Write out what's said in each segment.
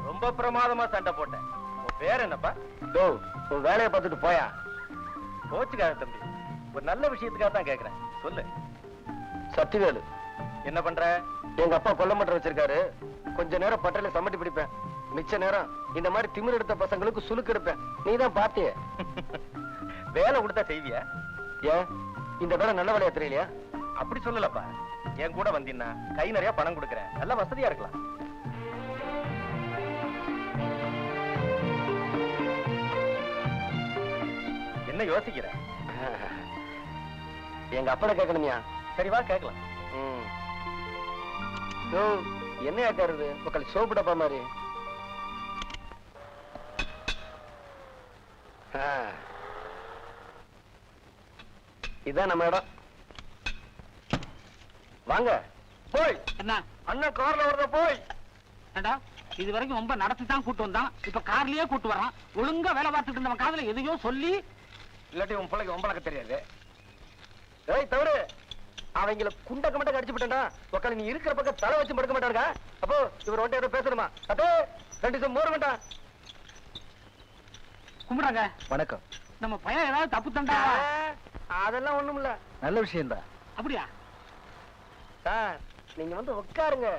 ரொம்ப பிரமாதமா சண்டை போட்டேன். உன் பேர் என்னப்பா? உன் வேலையை பார்த்துட்டு போயா. கோச்சுக்காக தம்பி, ஒரு நல்ல விஷயத்துக்காக தான் கேக்குறேன், சொல்லு. சத்திவேலு. என்ன பண்ற? எங்க அப்பா கொல்ல மட்டம் வச்சிருக்காரு. கொஞ்ச நேரம் பட்டையில சமட்டி பிடிப்பேன். மிச்ச நேரம் இந்த மாதிரி திமிர் எடுத்த பசங்களுக்கு சுலுக்கு எடுப்பேன். நீ தான் பாத்திய. வேலை கொடுத்தா செய்வியா? ஏன் இந்த வேலை நல்ல வேலையா தெரியலையா? அப்படி சொல்லலப்பா. என் கூட வந்தீங்கன்னா கை நிறைய பணம் கொடுக்கறேன், நல்ல வசதியா இருக்கலாம். என்ன யோசிக்கிற? எங்க அப்பட கேட்கணுமியா? சரி வா கேட்கலாம். என்ன ஆக்காருது மக்கள் சோப்பு டப்பா மாதிரி? இதான் நம்ம இடம். வாங்க போய். என்ன அண்ணன் கார்ல வரத போய். ஏண்டா இது வரைக்கும் ரொம்ப நடத்தி தான் கூட்டு வந்தான், இப்ப கார்லயே கூட்டு வரான். ஒழுங்கா வேலை பார்த்துட்டு இருந்தவன் காதுல எதையோ சொல்லி. இல்லாட்டி உன் பிள்ளைக்கு ஒம்பளக்க தெரியாது. ஏய் தவறு, அவங்கள குண்டக்க மட்டும் அடிச்சு விட்டா உக்கால நீ இருக்கிற பக்கம் தலை வச்சு படுக்க மாட்டாருங்க. அப்போ இவர் ஒன்றை ஏதோ பேசணுமா? அப்போ 2 நிமிஷம் மோர வேண்டாம். கும்பிடுறாங்க. வணக்கம். நம்ம பையன் ஏதாவது தப்பு தண்டா? அதெல்லாம் ஒண்ணும் இல்ல, நல்ல விஷயம் தான். அப்படியா சார்? நீங்க வந்து உட்காருங்க.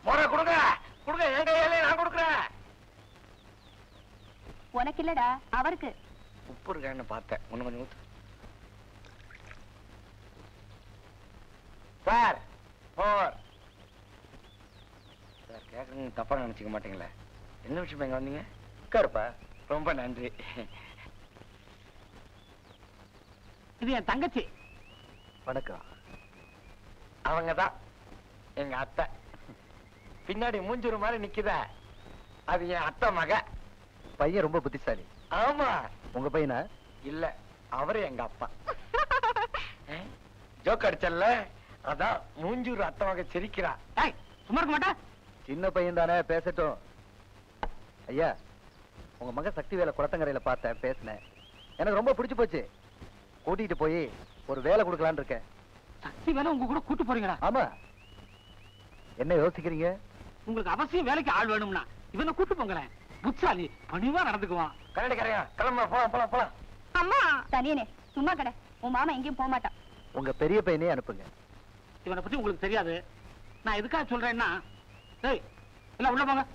மோர கொடுங்க கொடுங்க, என் கையாலே நான் கொடுக்குறேன். உனக்கு இல்லடா, அவருக்கு. உப்பு இருக்கான்னு பார்த்தேன், ஒண்ணு கொஞ்சம் ஊத்து. சார் போர் சார், கேட்கணும் தப்பா நினைச்சுக்க மாட்டீங்களே. என்ன விஷயம் எங்க வந்தீங்க? உட்காருப்பா. ரொம்ப நன்றி. இது என் தங்கச்சி. வணக்கம். அவங்கதான் எங்க அத்தை. பின்னாடி மூஞ்சூர் மாதிரி நிக்குதா, அது என் அத்தை மக. பையன் ரொம்ப புத்திசாலி. ஆமா. உங்க பையனா? இல்ல, அவரு எங்க அப்பா. ஜோக் அடிச்சல்ல, அதான் மூஞ்சூர் அத்தை மக சிரிக்கிறா. சும்மா இருக்க மாட்டா? சின்ன பையன் தானே, பேசட்டும். ஐயா, உங்க மக சக்தி வேலை குளத்தங்கரையில பார்த்தேன், பேசினேன். எனக்கு ரொம்ப பிடிச்சு போச்சு. கூட்டிட்டு போய் ஒரு வேலை கொடுக்கலான்னு இருக்கேன். சக்தி வேலை உங்க கூட கூட்டு போறீங்களா? ஆமா. என்ன யோசிக்கிறீங்க? உங்களுக்கு அவசியம் வேலைக்கு ஆள் வேணும்னா இவனை கூட்டு போங்களேன். புத்தாலி பணிவா நடந்துக்குவான். கரடி கரையா, கிளம்ப போலாம் போலாம் போலாம். அம்மா தனியனே சும்மா கடை. உன் மாமா எங்கேயும் போக மாட்டான். உங்க பெரிய பையனே அனுப்புங்க. இவனை பத்தி உங்களுக்கு தெரியாது. நான் எதுக்காக சொல்றேன்னா, ஏய் எல்லாம் உள்ள போங்க.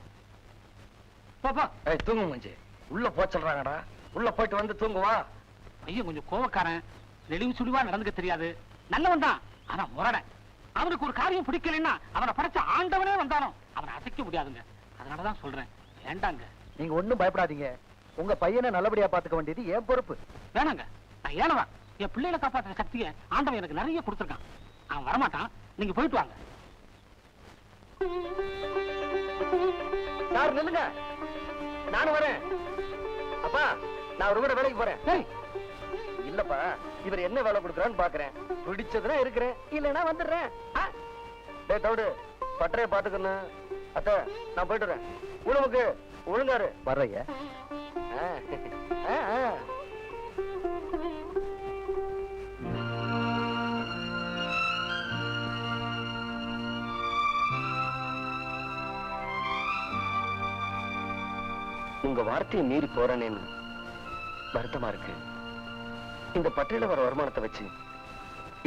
போ. ஏய் தூங்கு மஞ்சி. உள்ள போ சொல்றாங்கடா. உள்ள போயிட்டு வந்து தூங்குவா. பையன் கொஞ்சம் கோவக்காரன், நெளிவு சுழிவா நடந்துக்க தெரியாது. நல்லவன் தான், ஆனா முரட. அவனுக்கு ஒரு காரியம் பிடிக்கலன்னா அவனை படைச்ச ஆண்டவனே வந்தாலும் அவனை அசைக்க முடியாதுங்க. அதனாலதான் சொல்றேன், வேண்டாங்க. நீங்க ஒண்ணும் பயப்படாதீங்க. உங்க பையனை நல்லபடியா பாத்துக்க வேண்டியது என் பொறுப்பு. வேணாங்க, நான் ஏனவன். என் பிள்ளைகளை காப்பாற்றுற சக்தியை ஆண்டவன் எனக்கு நிறைய கொடுத்துருக்கான். அவன் வரமாட்டான், நீங்க போயிட்டு வாங்க. சார் நில்லுங்க, நானும் வரேன். அப்பா, நான் ஒரு கூட வேலைக்கு போறேன். இல்லப்பா, இவர் என்ன வேலை கொடுக்குறான்னு பாக்குறேன். பிடிச்சதுன்னா இருக்கிறேன், இல்லைன்னா வந்துடுறேன். டேய் தவிடு, பட்டறைய பாத்துக்கணும். அத்தை, நான் போயிட்டு வரேன். உணவுக்கு ஒழுங்காரு. வர்றைய. உங்க வார்த்தையை மீறி போறேன்னு வருத்தமா இருக்கு. இந்த பட்டியல வர வருமானத்தை வச்சு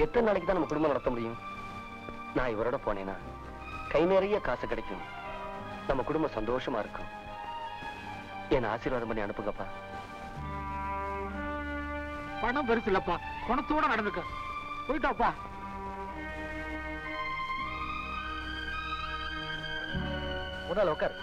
எத்தனை நாளைக்கு தான் நம்ம குடும்பம் நடத்த முடியும்? நான் இவரோட போனேன்னா கை நிறைய காசு கிடைக்கும், நம்ம குடும்பம் சந்தோஷமா இருக்கும். என்ன ஆசீர்வாதம் பண்ணி அனுப்புங்கப்பா. பணம் பெருசு இல்லப்பா, குணத்தோட நடந்துக்க. போயிட்டாப்பா. முதல்ல உட்கார்.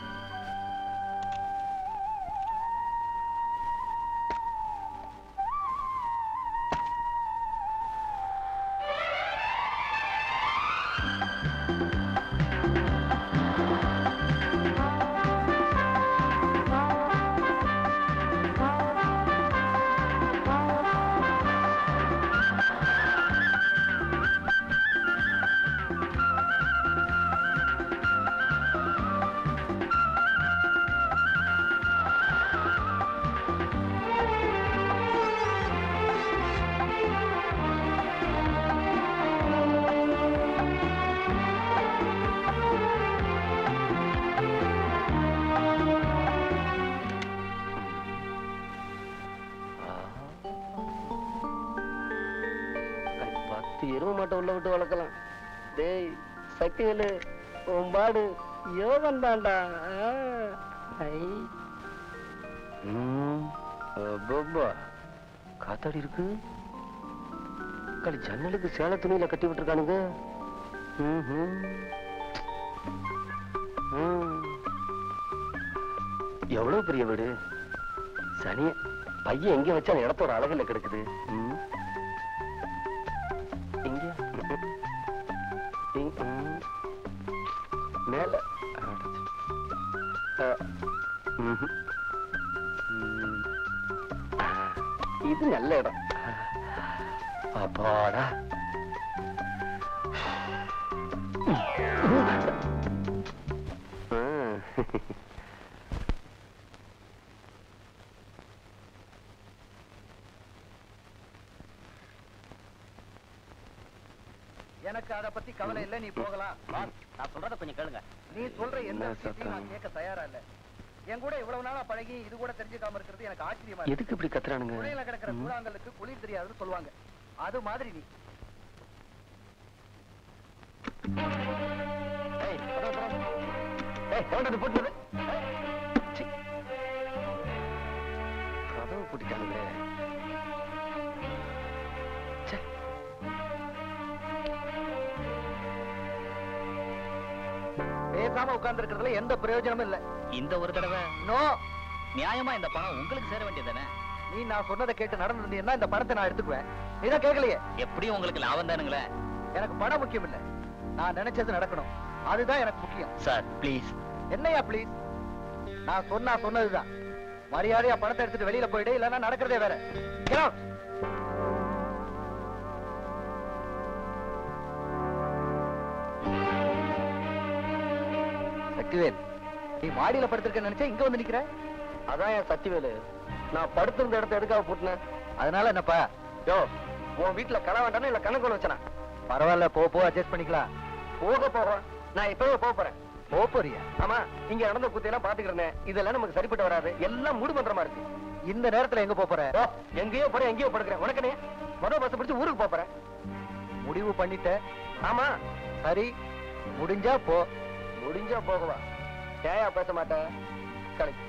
மாட்டை உள்ள விட்டு வளர்க்கலாம். டேய் சக்திவேலு, உன் பாடு யோகம் தான்டா. காத்தாடி இருக்கு. களி ஜன்னலுக்கு சேல துணியில கட்டி விட்டுருக்கானுங்க. எவ்வளவு பெரிய வீடு. சனிய பையன் எங்க வச்சா அந்த இடத்தோட அழகுல கிடக்குது. இங்க மேல இது நல்ல இடம். அப்பாடா. எனக்கு அத பத்தி கவலை இல்ல, நீ போகலாம். நான் சொல்றத கொஞ்சம் கேளுங்க. நீ சொல்ற எந்த விஷயத்தையும் நான் கேட்க தயாரா இல்ல. என் கூட இவ்வளவு நாளா பழகி இது கூட தெரிஞ்சுக்காம இருக்கிறது எனக்கு ஆச்சரியமா இருக்கு. எதுக்கு இப்படி கத்துறானுங்க? குளியில கிடக்கிற கூழாங்கலுக்கு குளிர் தெரியாதுன்னு சொல்லுவாங்க. அது மாதிரி நீ கதவு பூட்டிட்டானுங்களே. பேசாம உட்கார்ந்து இருக்கிறதுல எந்த பிரயோஜனமும் இல்ல. இந்த ஒரு தடவை நோ, நியாயமா இந்த பணம் உங்களுக்கு சேர வேண்டியதானே? நீ நான் சொன்னதை கேட்டு நடந்துருந்தீங்கன்னா இந்த பணத்தை நான் எடுத்துக்குவேன். நீதான் கேட்கலையே. எப்படியும் உங்களுக்கு லாபம் தானுங்களே. எனக்கு பணம் முக்கியம் இல்ல, நான் நினைச்சது நடக்கணும். அதுதான் எனக்கு முக்கியம். Sir please. என்னையா ப்ளீஸ்? நான் சொன்னதுதான். மரியாதையா பணத்தை எடுத்துட்டு வெளியில போயிடு, இல்லன்னா நடக்கிறதே வேற. Get out. சக்திவேல், நீ மாடியில படுத்திருக்க நினைச்சா இங்க வந்து நிக்கிற. அதான் என் சக்திவேலு, நான் படுத்திருந்த இடத்த எதுக்காக பூட்டினேன்? அதனால என்னப்பா? யோ, உன் வீட்டுல கடை வேண்டானே இல்ல கணக்கு வச்சனா? பரவாயில்ல, போ அட்ஜஸ்ட் பண்ணிக்கலாம். போறேன். நான் இப்பவே போறேன். போறியா? ஆமா, இங்க நடந்த குத்தையெல்லாம் பாத்துக்கிறேன். இதெல்லாம் நமக்கு சரிப்பட்டு வராது. எல்லாம் மூடு பண்ற மாதிரி இருக்கு. இந்த நேரத்துல எங்க போற? எங்கேயோ போறேன், எங்கேயோ படுக்கிறேன். உனக்கனே முதல் பஸ் பிடிச்சு ஊருக்கு போறேன். முடிவு பண்ணிட்ட? ஆமா. சரி, முடிஞ்சா போ. முடிஞ்சா போகவா? ஏயா பேச மாட்டேன்?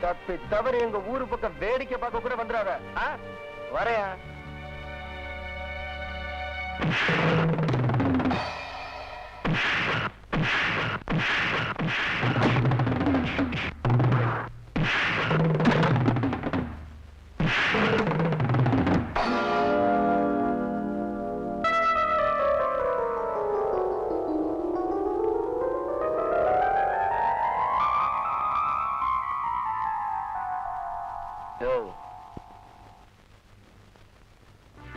தப்பி தவறு எங்க ஊரு பக்கம் வேடிக்கை பார்க்க கூட வந்துடாத. வரையா?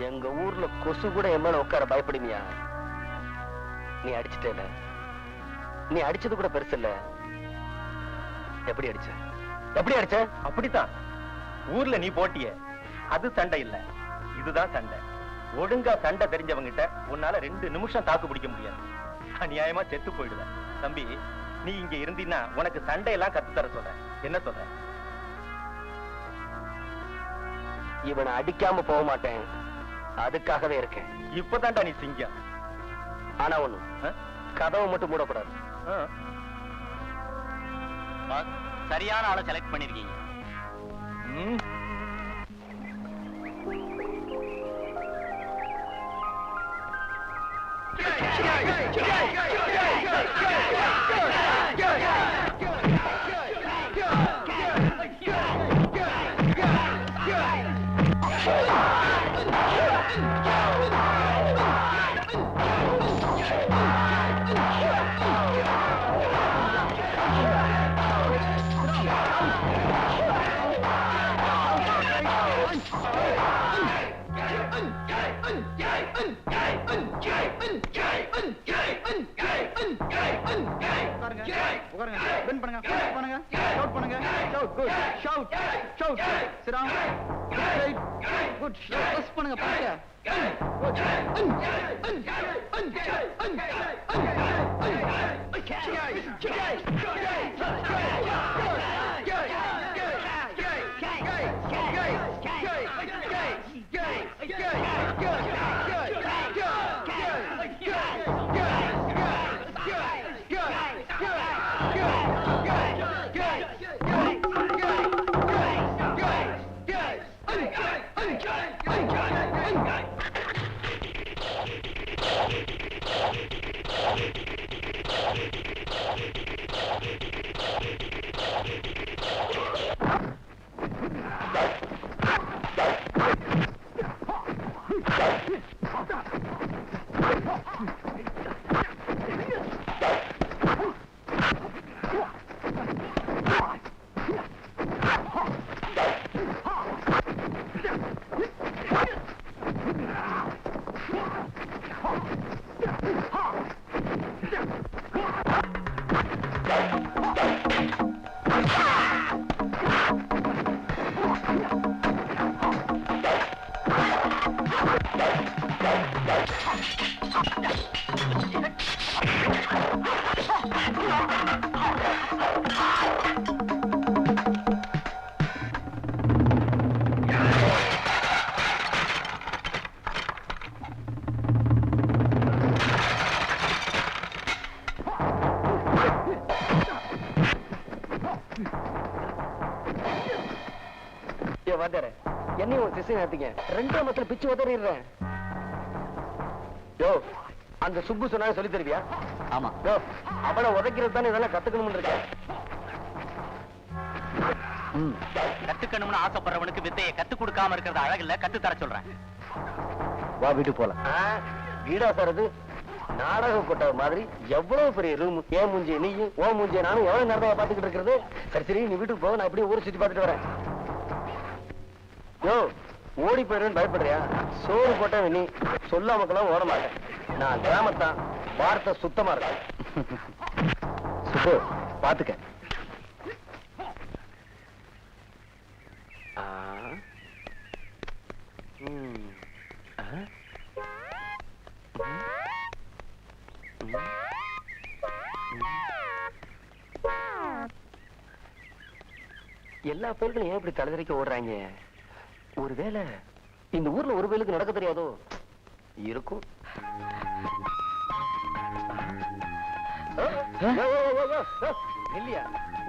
எங்க ஊர்ல கொசு கூட என் மேல உட்கார பயப்படுமியா? நீ அடிச்சுட்டேல. நீ அடிச்சது கூட பெருசு இல்ல. எப்படி அடிச்ச? அப்படித்தான். ஊர்ல நீ போட்டிய, அது சண்டை இல்ல, இதுதான் சண்டை. ஒழுங்கா சண்டை தெரிஞ்சவங்கிட்ட உன்னால 2 நிமிஷம் தாக்கு பிடிக்க முடியாது. அநியாயமா செத்து போயிடுவேன். தம்பி, நீ இங்க இருந்தீன்னா உனக்கு சண்டையெல்லாம் கத்து தர சொல்றேன். என்ன சொல்ற? இவனை அடிக்காம போக மாட்டேன், அதுக்காகவே இருக்கேன். இப்பதான்டா நீ சிங்கம். ஆனா ஒண்ணு, கதவை மட்டும் மூடக்கூடாது. சரியான ஆளை செலக்ட் பண்ணிருக்கீங்க. என்னையும் ஒரு திசை நேர்த்தீங்க 2 மத்தில பிச்சு உதறிடுறேன். யோ அந்த சுப்பு சொன்னாங்க சொல்லி தருவியா? ஆமா. யோ அவனை உதைக்கிறது தானே இதெல்லாம் கத்துக்கணும்னு இருக்கேன். கத்துக்கணும்னு ஆசைப்படுறவனுக்கு வித்தையை கத்து கொடுக்காம இருக்கிறது அழகில்ல, கத்து தர சொல்றேன். வா வீட்டுக்கு போலாம். வீடா சார் அது? நாடக கொட்ட மாதிரி எவ்வளவு பெரிய ரூம். ஏன் மூஞ்சி நீயும் ஓ மூஞ்சி நானும் எவ்வளவு நேரமா பாத்துக்கிட்டு இருக்கிறது. சரி சரி நீ வீட்டுக்கு போ, நான் அப்படியே ஊரை சுத்தி பார்த்துட்டு வரேன். யோ ஓடி போயிடுன்னு பயப்படுறியா? சோறு போட்ட நீ சொல்லாமக்கெல்லாம் ஓட மாட்டேன். நான் கிராமத்தான், வார்த்தை சுத்தமா இருக்கேன். சுப்பு பாத்துக்க. எல்லா பேருக்கும் ஏன் இப்படி தலைதறிக்க ஓடுறாங்க? ஒருவேளை இந்த ஊர்ல ஒரு பேருக்கு நடக்க தெரியாதோ? இருக்கும். இல்லையா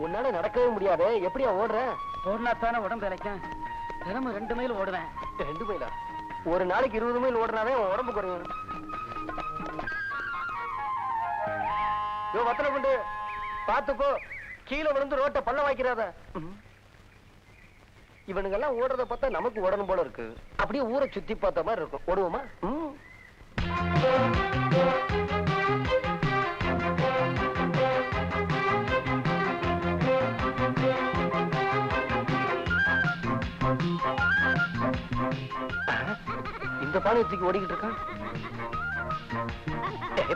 உன்னால நடக்கவே முடியாது. எப்படியா ஓடுற? ஓடினாத்தானே உடம்பு இழைக்கும். தினமும் 2 மைல் ஓடுவேன். 2 மைலா? ஒரு நாளைக்கு 20 மைல் ஓடுனாவே உடம்பு குறையும். வத்தனை கொண்டு பாத்துக்கோ, கீழே விழுந்து ரோட்டை பள்ள வாய்க்கிறாத. இவனுங்கெல்லாம் ஓடுறத பார்த்தா நமக்கு ஓடணும் போல இருக்கு. அப்படியே ஊரை சுத்தி பார்த்த மாதிரி இருக்கும். ஓடுவோமா? இந்த பானை தூக்கி ஓடிக்கிட்டு இருக்கான்.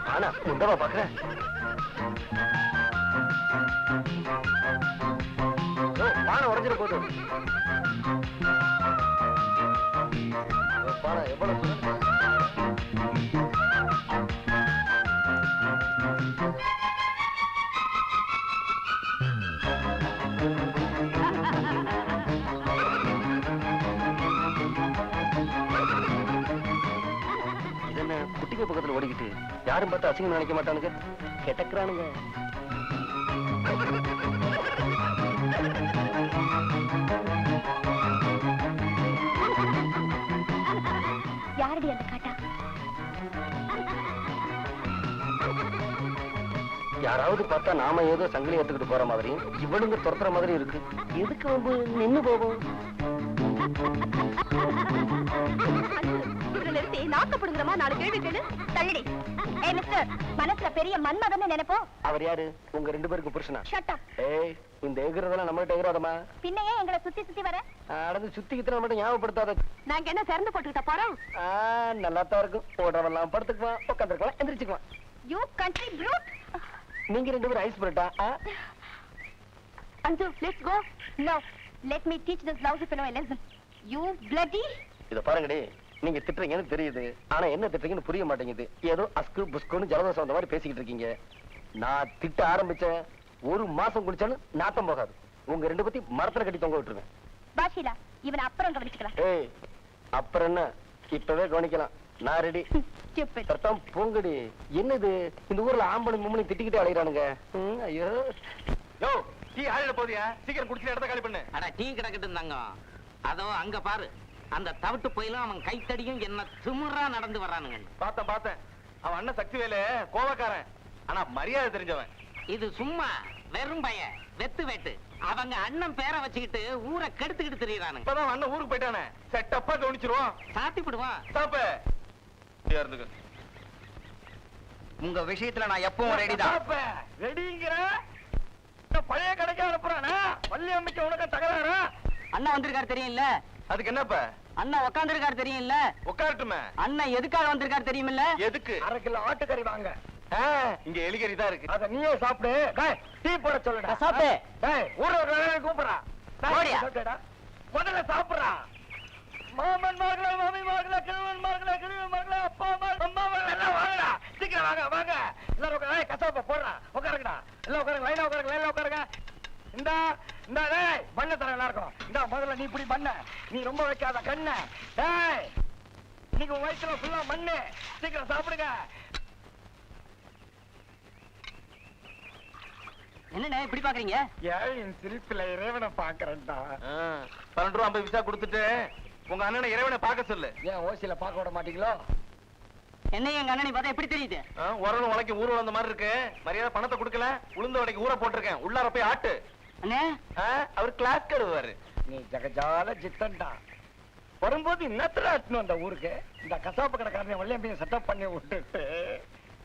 பானா முண்டவா பாக்குற? பானை உடஞ்சிட போகுது. பானை எவ்வளவு இதென்ன குட்டிங்க பக்கத்துல ஓடிக்கிட்டு யாரும் பார்த்து அசிங்கம் நினைக்க மாட்டானுங்க. கெட்டக்குறானுங்க. யாரடி அந்த காட்டா? யாராவது பார்த்தா நாம ஏதோ சங்கிலி எடுத்துக்கிட்டு போற மாதிரி, இவனுங்க துரத்துற மாதிரி இருக்கு. எதுக்கு வந்து நின்னு போவோம்? இதுல நிறுத்தி நாக்கப்படுங்கிறமா 4 கேள்வி கேளு. தள்ளிடி. ஏய் மிஸ்டர், மனசுல பெரிய மன்மதன்னு நினைப்போம். அவர் யாரு? உங்க 2 பேருக்கு புருஷனா? Shut up. ஏய் இந்த எகிறதெல்லாம் நம்மகிட்ட எகிறாதமா? பின்னையே எங்களை சுத்தி சுத்தி வர? அடது சுத்திக்கிட்டு மட்டும் ஞாபகப்படுத்தாத. நாங்க என்ன திறந்து போட்டுக்கிட்ட போறோம்? நல்லாத்தான் இருக்கும். ஓடுறவெல்லாம் படுத்துக்குவான், உட்காந்துருக்கலாம், எந்திரிச்சுக்குவான். You country brute. நீங்க 2 பேரும் ice parotta? Anju, let's go. No, let me teach this lousy fellow a lesson. You bloody. இத பாருங்கடி, நீங்க திட்டுறீங்கன்னு தெரியுது. ஆனா என்ன திட்டுறீங்கன்னு புரிய மாட்டேங்குது. ஏதோ அஸ்கு புஸ்குன்னு ஜலதோஷம் வந்த மாதிரி பேசிக்கிட்டு இருக்கீங்க. நான் திட்ட ஆரம்பிச்சேன், 1 மாசம் குடிச்சாலும் நாத்தம் போகாது. உங்க 2 பத்தி மரத்துல கட்டி தொங்க விட்டுருவேன். பாஷிலா, இவனை அப்புறம் கவனிச்சுக்கலாம். ஏய் அப்புறம் என்ன, இப்பவே கவனிக்கலாம். நான் ரெடி. Stupid. தர்த்தம் போங்கடி. என்னது இந்த ஊர்ல ஆம்பளை மும்மணி திட்டிக்கிட்டே அலையறானுங்க. ஐயோ யோ டீ ஆயிட போதியா? சீக்கிரம் குடிச்சு இடத்த காலி பண்ணு. அட டீ கிடக்கிட்டு இருந்தாங்க. அதோ அங்க பாரு, அந்த தவிட்டு போயிலும் அவன் கைத்தடியும் என்ன திமிரா நடந்து வர்றானுங்க. பார்த்தேன். அவன் அண்ணன் சக்திவேலு கோவக்காரன், ஆனா மரியாதை தெரிஞ்சவன். இது சும்மா வெறும் பய வெத்து வெட்டு. அவங்க அண்ணன் பேரை வச்சுக்கிட்டு ஊரை கெடுத்துக்கிட்டு திரியறானுங்க. இப்பதான் அண்ணன் ஊருக்கு போயிட்டானே, செட்டப்பா கவனிச்சிருவோம். சாத்தி விடுவான். சாப்ப உங்க விஷயத்துல நான் எப்பவும் ரெடிதான். ரெடிங்கிற பழைய கடைக்கு அனுப்புறானே, பள்ளி அமைக்க உனக்கு தகராறா? அண்ணா வந்திருக்காரு தெரியும்ல? அதுக்கு என்னப்பா? அண்ணா உட்கார்ந்திருக்காரு தெரியும்ல? உட்காரட்டுமே. அண்ணன் எதுக்காக வந்திருக்காரு தெரியுமில்ல? எதுக்கு? 1/2 கிலோ ஆட்டுக்கறி வாங்க. இங்க எலிகறி தான் இருக்கு. அத நீயே சாப்பிடு. டேய் டீ போட சொல்லுடா. சாப்பிடு. டேய் ஊர்ல ஒரு வேளை கூப்பிடுறா. ஓடியா. முதல்ல சாப்பிடுறா. மாமன் மகளே, மாமி மகளே, கிழவன் மகளே, கிழவன் மகளே, அப்பா அம்மா மகளே, எல்லாம் வாங்கடா. சீக்கிரம் வாங்க, வாங்க. எல்லாரும் உட்காருங்க. கசாப்ப போடுறா. உட்காருங்கடா. எல்லாம் உட்காருங்க. லைனா உட்காருங்க, லைனா உட்காருங்க. இந்தா டேய், பண்ண தர எல்லாருக்கும். இந்தா முதல்ல நீ இப்படி பண்ண. நீ ரொம்ப வைக்காத கண்ணு. டேய், இன்னைக்கு உன் வயிற்றுல ஃபுல்லா மண்ணு. சீக்கிரம் சாப்பிடுங்க. என்னண்ணே இப்படி பாக்குறீங்க? ஏன் சிரிப்புல இறைவனை பாக்குறேன்டா. 12 ரூபா 50 பைசா கொடுத்துட்டு உங்க அண்ணனை இறைவனை பார்க்க சொல்லு. ஏன் ஓசியில பார்க்க விட மாட்டீங்களோ? என்ன எங்க அண்ணனை பார்த்தா எப்படி தெரியுது? உரலும் உலைக்கு ஊர் வந்த மாதிரி இருக்கு. மரியாதை பணத்தை கொடுக்கல, உளுந்த வடைக்கு ஊற போட்டிருக்கேன். உள்ளார போய் ஆட்டு. அண்ணே அவர் கிளாஸ் கழுவாரு. நீ ஜகஜால ஜித்தன்டா. வரும்போது இன்னத்துல ஆட்டணும் அந்த ஊருக்கு. இந்த கசாப்பு கடைக்காரனை வள்ளியம்பையும் செட்டப் பண்ணி விட்டுட்டு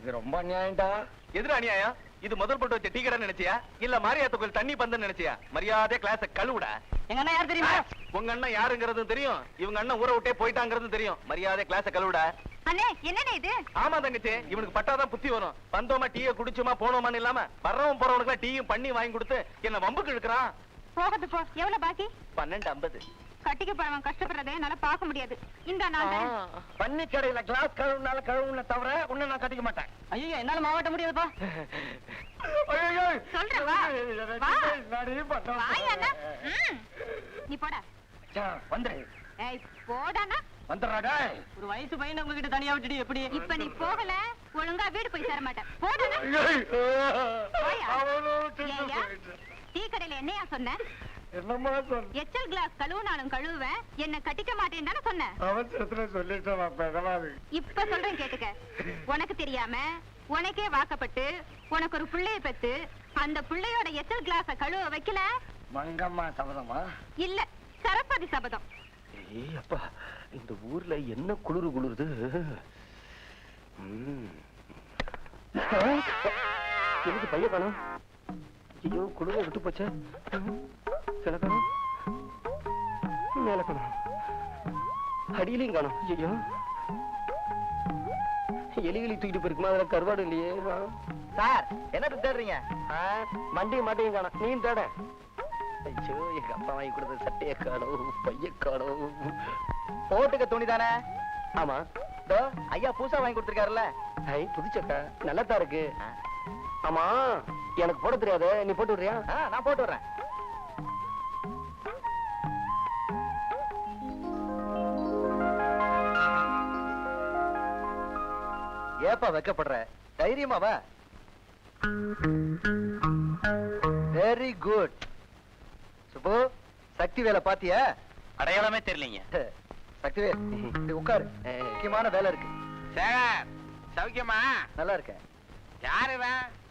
இது ரொம்ப அநியாயம்டா. எதிர அநியாயம்? இது முதல் போட்டு வச்ச டீ கடை நினைச்சியா இல்ல மாரியாத்த கோயில் தண்ணி பந்தன்னு நினைச்சியா? மரியாதை கிளாஸ கழுவுடா. எங்க அண்ணன் யார் தெரியுமா? உங்க அண்ணன் யாருங்கிறதும் தெரியும், இவங்க அண்ணன் ஊரை விட்டே போயிட்டாங்கிறதும் தெரியும். மரியாதை கிளாஸ கழுவுடா. அண்ணே என்னண்ணே இது? ஆமா தங்கச்சி, இவனுக்கு பட்டாதான் புத்தி வரும். வந்தோமா டீயை குடிச்சோமா போனோமான்னு இல்லாம வர்றவன் போறவனுக்கு டீயும் பண்ணி வாங்கி கொடுத்து என்ன வம்புக்கு இழுக்கிறான். போகது போ. எவ்வளவு பாக்கி? 12.50. கட்டிக்க போறவன் கஷ்டப்படுறதே என்னால பார்க்க முடியாது. இந்த நாள் பண்ணி கடையில கிளாஸ் கழுவுனால கழுவுன தவிர உன்னை நான் கட்டிக்க மாட்டேன். ஐயோ என்னால மாவட்ட முடியாதுப்பா. சொல்றேன் வா. வாய் அண்ணா. நீ போடா. வந்துரு. ஏய் போடானா. வந்துடுறாடா. ஒரு வயசு பையனை உங்ககிட்ட தனியா விட்டுட்டு எப்படி? இப்ப நீ போகல ஒழுங்கா வீடு போய் சேர மாட்டேன். போடானா. டீ கடையில என்னையா சொன்ன? என்னமா சொன்ன? எச்சல் கிளாஸ் கழுவுனாலும் கழுவுவேன், என்ன கட்டிக்க மாட்டேன்னு தானே சொன்ன? அவசரத்துல சொல்லிட்டேன். இப்ப சொல்றேன் கேட்டுக்க. உனக்கு தெரியாம உனக்கே வாக்கப்பட்டு உனக்கு ஒரு பிள்ளைய பெத்து அந்த பிள்ளையோட எச்சல் கிளாஸ கழுவ வைக்கல. மங்கம்மா சபதமா? இல்ல சரஸ்வதி சபதம். ஏய் அப்பா, இந்த ஊர்ல என்ன குளிருது. எனக்கு பைய காணும். ஐயோ குளிர விட்டு போச்சே. சில காணும், மேல காணும், அடியிலையும் காணும். ஐயோ எலிகளி தூக்கிட்டு போயிருக்குமா? அதுல கருவாடு இல்லையே. சார் என்ன தேடுறீங்க? மண்டையும் மாட்டையும் காணும். நீயும் தேட. ஐயோ எங்க அப்பா வாங்கி கொடுத்த சட்டையை காணும், பைய காணும். போட்டுக்க துணி தானே? ஆமா, ஐயா பூசா வாங்கி கொடுத்துருக்காருல்ல. ஐ புதுச்சக்கா நல்லாத்தான் இருக்கு. ஆமா எனக்கு போட தெரியாது, நீ போட்டு விடுறியா? நான் போட்டு விடுறேன். ஏப்பா வைக்கப்படுற? தைரியமாவா? Very good. சுப்பு, சக்தி வேலை பாத்தியா? அடையாளமே தெரியலீங்க. சக்திவேல் உட்காரு, முக்கியமான வேலை இருக்கு. சார் சௌக்கியமா? நல்லா இருக்க. யாரு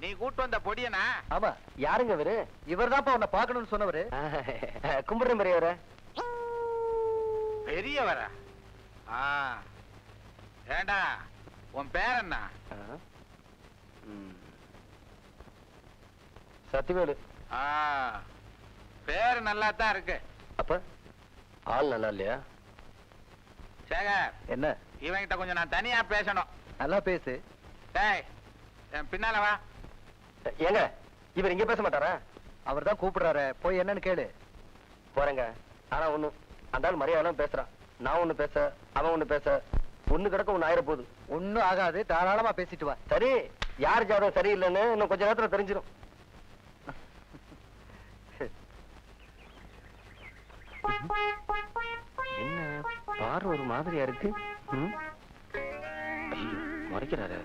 நீ கூட்டு வந்த பொடியனா? ஆமா. யாருங்க இவரு? இவர் தான் உன்னை பாக்கணும்னு சொன்னவரு. கும்பிடுறேன் பெரியவர. பெரியவரா? ஏண்டா உன் பேர் என்ன? சத்திவேலு. பேரு நல்லா தான் இருக்கு. அப்ப ஆள் நல்லா இல்லையா? சேகர், என்ன? இவங்கிட்ட கொஞ்சம் நான் தனியா பேசணும். நல்லா பேசு. டேய் என் பின்னால வா. ஏங்க இவர் இங்க பேச மாட்டாரா? அவர் தான் கூப்பிடுறாரு, போய் என்னன்னு கேளு. போறேங்க. ஆனா ஒண்ணு, அந்த ஆள் மரியாதை பேசுறான். நான் ஒண்ணு பேச, அவன் ஒண்ணு பேச, ஒண்ணு கிடக்க ஒண்ணு ஆயிர போகுது. ஒண்ணும் ஆகாது, தாராளமா பேசிட்டு வா. சரி, யார் ஜாதகம் சரியில்லைன்னு இன்னும் கொஞ்ச நேரத்துல தெரிஞ்சிடும். என்ன பாரு ஒரு மாதிரியா இருக்கு. மறைக்கிறாரு.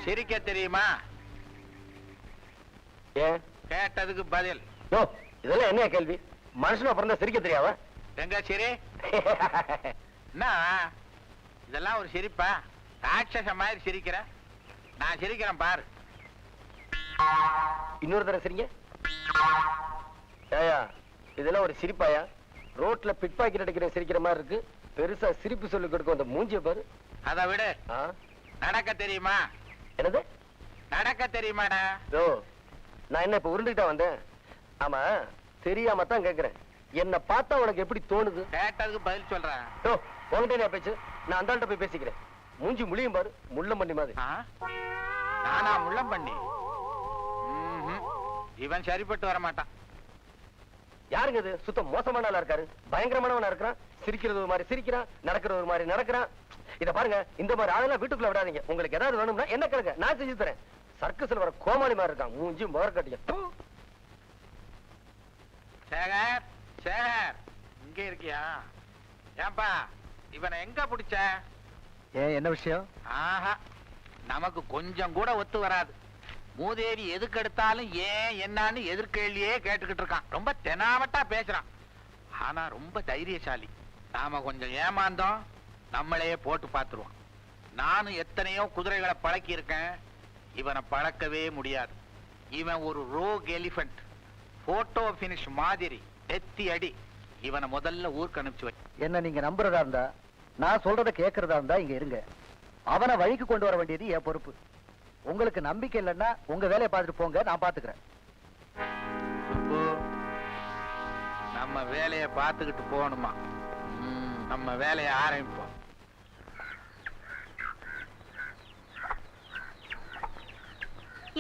சிரிக்க தெரியுமா? ஏன்? கேட்டதுக்கு பதில். யோ, இதெல்லாம் என்ன கேள்வி? மனுஷனா பிறந்தா சிரிக்க தெரியாவா? எங்க சிரி? என்ன இதெல்லாம் ஒரு சிரிப்பா? ராட்சச மாதிரி சிரிக்கிற. நான் சிரிக்கிறேன் பாரு. இன்னொரு தடவை சிரிங்க. ஏயா, இதெல்லாம் ஒரு சிரிப்பாயா? ரோட்ல பிட் பாக்கெட் அடிக்கிற சிரிக்கிற மாதிரி இருக்கு. பெருசா சிரிப்பு சொல்லி கொடுக்கும் அந்த மூஞ்சிய பாரு. அதை விடு. நடக்க தெரியுமா? என்னது நடக்க தெரியுமாடா? யோ, நான் என்ன இப்ப உருண்டுகிட்டா வந்தேன்? ஆமா, தெரியாம தான் கேக்குறேன். என்ன பார்த்தா உனக்கு எப்படி தோணுது? கேட்டதுக்கு பதில் சொல்றேன். யோ, உன்கிட்ட பேச்சு. நான் அந்த ஆள்கிட்ட போய் பேசிக்கிறேன். மூஞ்சி முழியும் பாரு, முள்ளம் பண்ணி மாதிரி. நானா முள்ளம் பண்ணி? இவன் சரிப்பட்டு வர மாட்டான். யாருங்க இது? சுத்தம் மோசமான ஆளா இருக்காரு, பயங்கரமானவனா இருக்கிறான். சிரிக்கிறது ஒரு மாதிரி சிரிக்கிறான், நடக்கிறது ஒரு மாதிரி நடக்கிறான். இத பாருங்க, இந்த மாதிரி ஆளெல்லாம் வீட்டுக்குள்ள விடாதீங்க. உங்களுக்கு ஏதாவது வேணும்னா என்ன கேளுங்க, நான் செஞ்சு தரேன். சர்க்கஸ்ல வர கோமாளி மாதிரி இருக்கான், மூஞ்சி மோர்கட்டியும். சேகர், சேகர், இங்க இருக்கியா? ஏன்பா இவனை எங்க பிடிச்ச? ஏன், என்ன விஷயம்? ஆஹா, நமக்கு கொஞ்சம் கூட ஒத்து வராது. மூதேவி எதுக்கு எடுத்தாலும் ஏன் என்னன்னு எதிர்கேள்வியே கேட்டுக்கிட்டு இருக்கான். ரொம்ப தெனாவட்டா பேசுறான். ஆனா ரொம்ப தைரியசாலி. நாம கொஞ்சம் ஏமாந்தோம், நம்மளையே போட்டு பார்த்துருவான். நானும் எத்தனையோ குதிரைகளை பழக்கி இருக்கேன், இவனை பழக்கவே முடியாது. இவன் ஒரு ரோக் எலிபென்ட், போட்டோ பினிஷ் மாதிரி எத்தி அடி. இவனை முதல்ல ஊருக்கு அனுப்பிச்சு வை. என்ன நீங்க நம்புறதா இருந்தா, நான் சொல்றத கேட்கறதா இருந்தா இங்க இருங்க. அவனை வழிக்கு கொண்டு வர வேண்டியது என் பொறுப்பு. உங்களுக்கு நம்பிக்கை இல்லைன்னா உங்க வேலையை பார்த்துட்டு போங்க, நான் பாத்துக்கிறேன். சுப்பு, நம்ம வேலையை பார்த்துக்கிட்டு போகணுமா? நம்ம வேலையை ஆரம்பிப்போம்.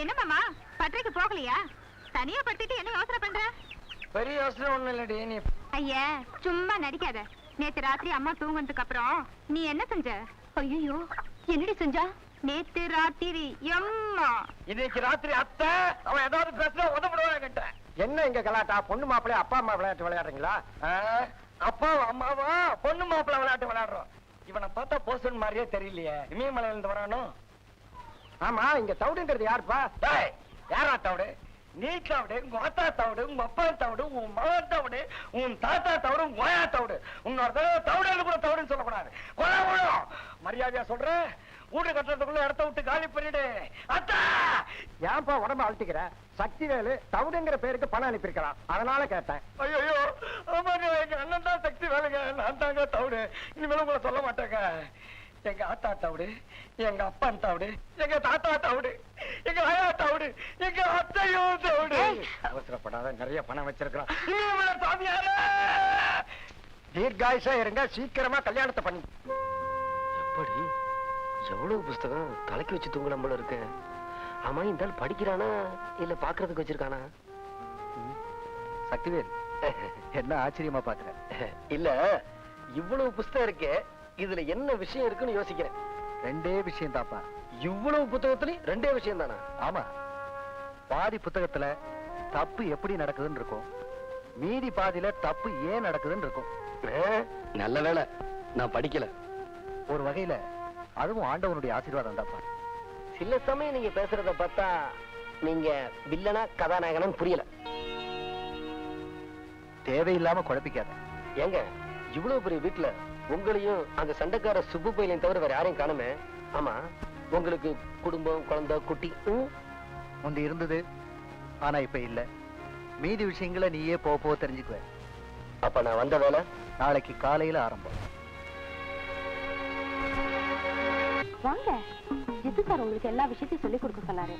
என்ன மாமா, பட்டறைக்கு போகலையா? தனியா படுத்துட்டு என்ன யோசனை பண்ற? பெரிய யோசனை ஒண்ணு இல்லடி. நீ ஐயா சும்மா நடிக்காத. நேத்து ராத்திரி அம்மா தூங்குனதுக்கு அப்புறம் நீ என்ன செஞ்ச? ஐயோ, என்னடி செஞ்சா? நேத்து ராத்திரி அம்மா, இன்னைக்கு ராத்திரி அத்தை அவன் ஏதாவது பேசுனா உதவிடுவாங்க. என்ன இங்க கலாட்டா? பொண்ணு மாப்பிள்ளை அப்பா அம்மா விளையாட்டு விளையாடுறீங்களா? அப்பா அம்மாவா பொண்ணு மாப்பிள்ளை விளையாட்டு விளையாடுறோம். இவனை பார்த்தா போசன் மாதிரியே தெரியலையே. இமயமலையில இருந்து வரானோ? ஆமா, இங்க தவிடுங்கிறது யாருப்பா? யாரா தவிடு? நீ தவிடு, உங்க அத்தா தவிடு, உங்க அப்பா தவிடு, உன் மகன் தவிடு, உன் தாத்தா தவிடு, உன் கோயா தவிடு. உன்னோட தவிடு கூட தவிடுன்னு சொல்லக்கூடாது. மரியாதையா சொல்றேன், வீடு கட்டுறதுக்குள்ள இடத்த விட்டு காலி பண்ணிடு. அத்தா, ஏன்பா உடம்பு அழுத்திக்கிற? சக்திவேலு தவிடுங்கிற பேருக்கு பணம் அனுப்பியிருக்கலாம், அதனால கேட்டேன். ஐயோ, ஆமாங்க, எங்க அண்ணன் தான் சக்தி வேலுங்க, நான் தாங்க தவிடு. இனிமேலும் உங்களை சொல்ல மாட்டேங்க. எங்க ஆத்தா தவிடு, எங்க அப்பா தவிடு, எங்க தாத்தா தவிடு, எங்க ஆயா தவிடு, எங்க அத்தையும் தவிடு. அவசரப்படாத, நிறைய பணம் வச்சிருக்கிறோம். தீர்காயுஷா இருங்க, சீக்கிரமா கல்யாணத்தை பண்ணி. எப்படி எவ்வளவு புஸ்தகம் தலைக்கு வச்சு தூங்கலாம் போல இருக்கு. ஆமா, இந்த ஆள் படிக்கிறானா இல்ல பாக்குறதுக்கு வச்சிருக்கானா? சக்திவேல், என்ன ஆச்சரியமா பாக்குற? இல்ல, இவ்வளவு புஸ்தகம் இருக்கே, இதுல என்ன விஷயம் இருக்குன்னு யோசிக்கிறேன். ரெண்டே விஷயம் தாப்பா. இவ்வளவு புத்தகத்துலயும் ரெண்டே விஷயம் தானா? ஆமா, பாதி புத்தகத்துல தப்பு எப்படி நடக்குதுன்னு இருக்கும், மீதி பாதியில தப்பு ஏன் நடக்குதுன்னு இருக்கும். நல்ல வேளை நான் படிக்கல. ஒரு வகையில அதுவும் ஆண்டவனுடைய ஆசீர்வாதம் தாப்பா. சில சமயம் நீங்க பேசுறத பார்த்தா நீங்க வில்லனா கதாநாயகனும் புரியல. தேவையில்லாம குழப்பிக்காத. ஏங்க, இவ்வளவு பெரிய வீட்டுல உங்களையும் அந்த சண்டைக்கார சுப்பு பையலையும் தவிர வேற யாரையும் காணுமே. ஆமா, உங்களுக்கு குடும்பம், குழந்தை, குட்டி முந்தி இருந்தது, ஆனா இப்ப இல்ல. மீதி விஷயங்களை நீயே போக தெரிஞ்சுக்குவ. அப்ப நான் வந்த வேலை நாளைக்கு காலையில ஆரம்பம். வாங்க, ஜித்து சார் உங்களுக்கு எல்லா விஷயத்தையும் சொல்லி கொடுக்க சொன்னாரு.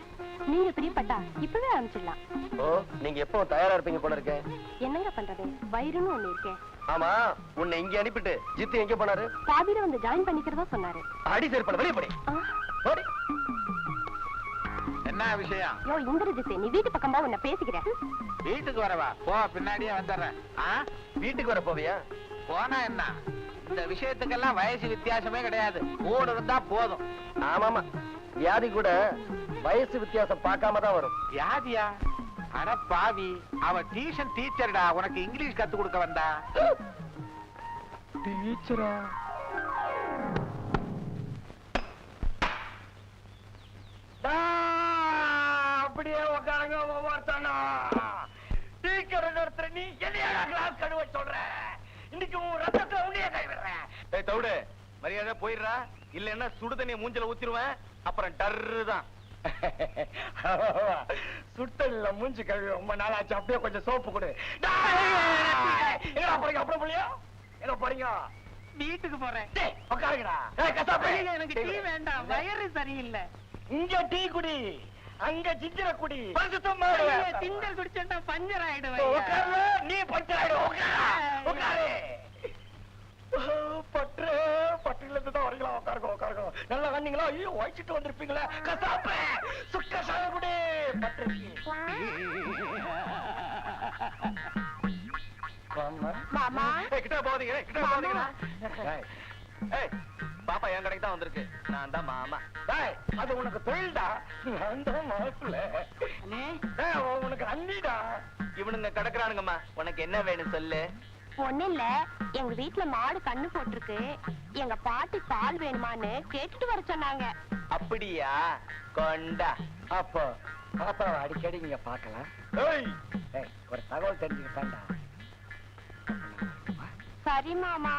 நீங்க பிரியப்பட்டா இப்பவே ஆரம்பிச்சிடலாம். ஓ, நீங்க எப்போ தயாரா இருப்பீங்க போல இருக்க. என்னங்க பண்றது, வயிறுன்னு ஒண்ணு இருக்கேன். ஆமா, உன்னை இங்க அனுப்பிட்டு ஜித்து எங்க போனாரு? பாதியில வந்து ஜாயின் பண்ணிக்கிறதா சொன்னாரு. அடி சேர்ப்பட வெளியே போடி. என்ன விஷயம்? யோ இந்திரஜித்து, நீ வீட்டு பக்கமா உன்னை பேசிக்கிறேன். வீட்டுக்கு வரவா? போ, பின்னாடியே வந்துடுறேன். வீட்டுக்கு வர போவியா? போனா என்ன, இந்த விஷயத்துக்கெல்லாம் வயசு வித்தியாசமே கிடையாது. மூடு இருந்தா போதும். ஆமாமா, வியாதி கூட வயசு வித்தியாசம் பார்க்காம தான் வரும். வியாதியா? அட பாவி, அவ டியூஷன் டீச்சர்டா, உனக்கு இங்கிலீஷ் கத்து கொடுக்க வந்தா. டீச்சரா? அப்படியே உட்காருங்க ஒவ்வொருத்தனா. டீச்சர் நடத்துற நீ என்னையா கிளாஸ் கழுவ சொல்ற? இன்னைக்கு உன் ரத்தத்தை உன்னையே கைவிடுறேன். ஏய் தவிடு, மரியாதை போயிடுறா, இல்லன்னா சுடு தண்ணியை மூஞ்சில ஊத்திடுவேன், அப்புறம் டர்ரு தான். சுட்டல்ல மூஞ்சி கழுவி ரொம்ப நாள் ஆச்சு, அப்படியே கொஞ்சம் சோப்பு கொடு. என்ன போறீங்க? அப்புறம் போலியா? என்ன போறீங்க? வீட்டுக்கு போறேன். உட்காருங்கடா. எனக்கு டீ வேண்டாம், வயிறு சரியில்லை. இங்க டீ குடி, அங்க ஜிஞ்சர குடி. திண்டல் குடிச்சா பஞ்சர் ஆயிடுவேன். நீ பஞ்சர் ஆயிடுவ. உட்காரு. பட்டுல இருந்து தான் வரீங்களா? உட்காருங்க, உட்காருங்க. நல்லா வந்தீங்களா? ஐயோ, வயிச்சுட்டு வந்திருப்பீங்களா? கசாப்பு சுக்க சாகுடி. மாமா கிட்ட போதீங்க கிட்ட போதீங்க. பாப்பா என் கடைக்கு தான் வந்திருக்கு. நான் தான் மாமா. அது உனக்கு தொழில்டா. நான் தான் மாப்பிள்ள. உனக்கு அண்ணிடா. இவனுங்க கிடக்குறானுங்கம்மா. உனக்கு என்ன வேணும் சொல்லு. ஒண்ணு இல்ல, எங்க வீட்டுல மாடு கண்ணு போட்டிருக்கு, எங்க பாட்டி பால் வேணுமான்னு கேட்டுட்டு வர சொன்னாங்க. அப்படியா? கொண்டா. அப்போ பாப்பாவை அடிக்கடி நீங்க பார்க்கலாம். ஒரு தகவல் தெரிஞ்சுக்கிட்டாண்டா. சரி மாமா.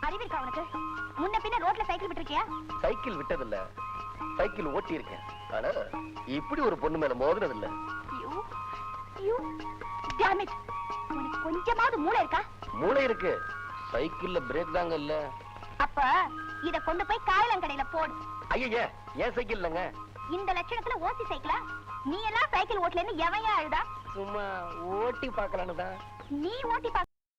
அறிவிருக்கா உனக்கு? முன்ன பின்ன ரோட்ல சைக்கிள் விட்டுருக்கியா? சைக்கிள் விட்டதில்ல, சைக்கிள் ஓட்டி இருக்கேன். ஆனா இப்படி ஒரு பொண்ணு மேல மோதுனதில்ல. உனக்கு கொஞ்சமாவது மூளை இருக்கா? மூளை இருக்கு, சைக்கிள்ல பிரேக் தாங்க இல்ல. அப்ப இத கொண்டு போய் காயலங்கடையில போடு. ஐயா ஏன் சைக்கிள் இல்லங்க? இந்த லட்சணத்துல ஓசி சைக்கிளா? நீ எல்லாம் சைக்கிள் ஓட்டலன்னு எவையா அழுதா? சும்மா ஓட்டி பார்க்கலான்னு தான். நீ ஓட்டி